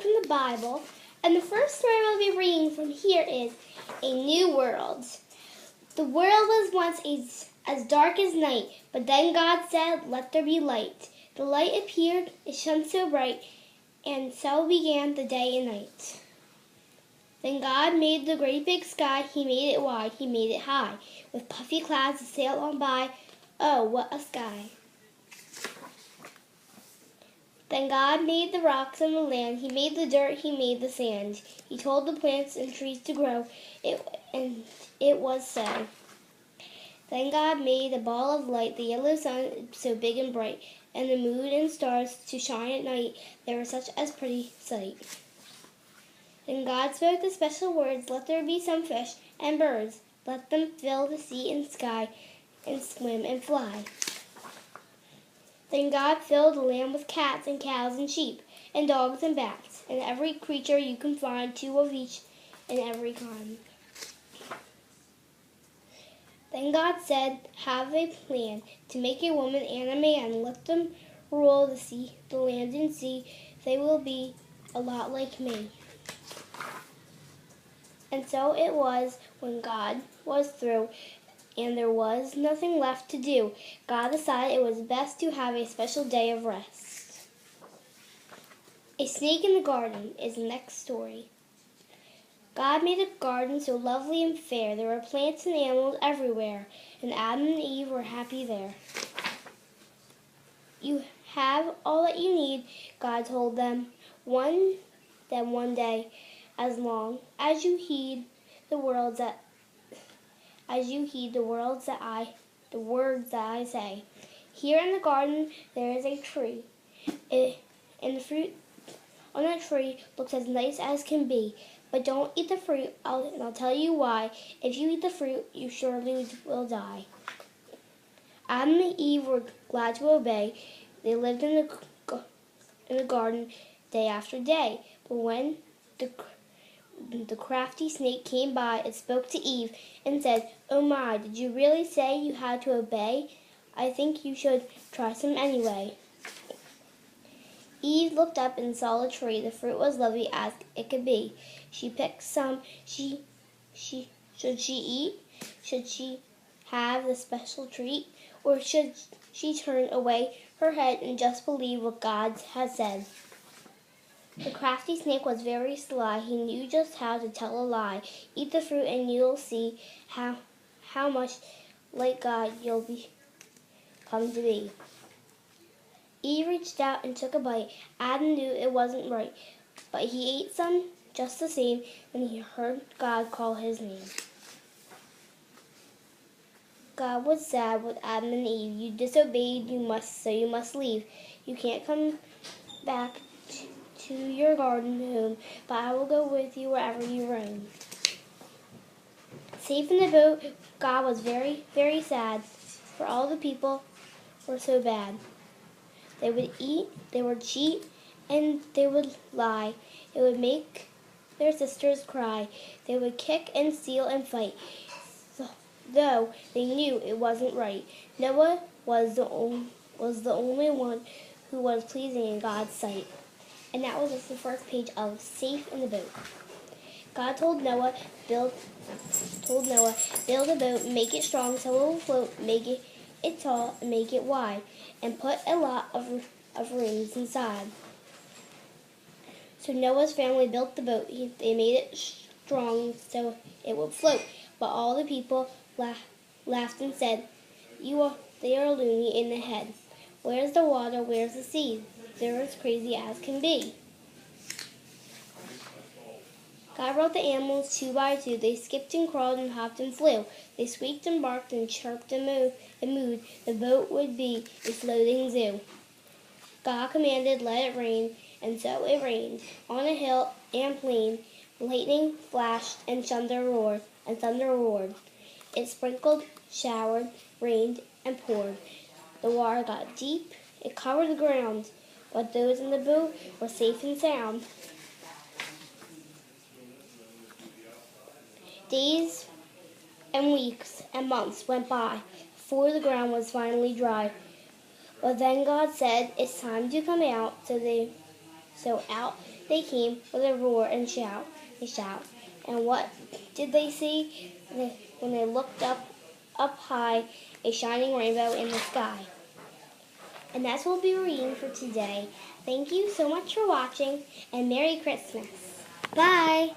from the Bible, and the first story we'll be reading from here is A New World. The world was once as dark as night, but then God said, "Let there be light." The light appeared, it shone so bright, and so began the day and night. Then God made the great big sky, He made it wide, He made it high, with puffy clouds to sail on by. Oh, what a sky! Then God made the rocks and the land, He made the dirt, He made the sand. He told the plants and trees to grow, and it was so. Then God made a ball of light, the yellow sun so big and bright, and the moon and stars to shine at night. They were such a pretty sight. Then God spoke the special words, "Let there be some fish and birds. Let them fill the sea and sky, and swim and fly." Then God filled the land with cats and cows and sheep, and dogs and bats, and every creature you can find, two of each in every kind. Then God said, "Have a plan to make a woman and a man. Let them rule the land and sea. They will be a lot like me." And so it was when God was through and there was nothing left to do. God decided it was best to have a special day of rest. A Snake in the Garden is the next story. God made a garden so lovely and fair. There were plants and animals everywhere, and Adam and Eve were happy there. "You have all that you need," God told them. One day, as long as you heed the words that I say. Here in the garden there is a tree, and the fruit on that tree looks as nice as can be. But don't eat the fruit, and I'll tell you why. If you eat the fruit, you surely will die. Adam and Eve were glad to obey. They lived in the garden day after day. But when the crafty snake came by, it spoke to Eve and said, "Oh my, did you really say you had to obey? I think you should try some anyway." Eve looked up and saw the tree. The fruit was lovely as it could be. She picked some. Should she eat? Should she have the special treat? Or should she turn away her head and just believe what God had said? The crafty snake was very sly. He knew just how to tell a lie. Eat the fruit and you'll see how much like God you'll come to be. Eve reached out and took a bite. Adam knew it wasn't right, but he ate some just the same when he heard God call his name. God was sad with Adam and Eve. "You disobeyed, so you must leave. You can't come back to your garden home, but I will go with you wherever you roam." Safe in the boat, God was very, very sad, for all the people were so bad. They would eat, they would cheat, and they would lie. It would make their sisters cry. They would kick and steal and fight, though they knew it wasn't right. Noah was the only one who was pleasing in God's sight. And that was just the first page of Safe in the Boat. God told Noah, build a boat, make it strong so it will float, make it tall and make it wide, and put a lot of rooms inside. So Noah's family built the boat. They made it strong so it would float. But all the people laughed and said, they are loony in the head. Where's the water? Where's the sea? They're as crazy as can be. God wrote the animals 2 by 2. They skipped and crawled and hopped and flew. They squeaked and barked and chirped and mooed. The boat would be a floating zoo. God commanded, let it rain, and so it rained. On a hill and plain, lightning flashed and thunder roared. It sprinkled, showered, rained, and poured. The water got deep. It covered the ground. But those in the boat were safe and sound. Days and weeks and months went by before the ground was finally dry. But then God said, it's time to come out. So So out they came with a roar and shout. And what did they see? When they looked up high, a shining rainbow in the sky. And that's what we'll be reading for today. Thank you so much for watching, and Merry Christmas. Bye!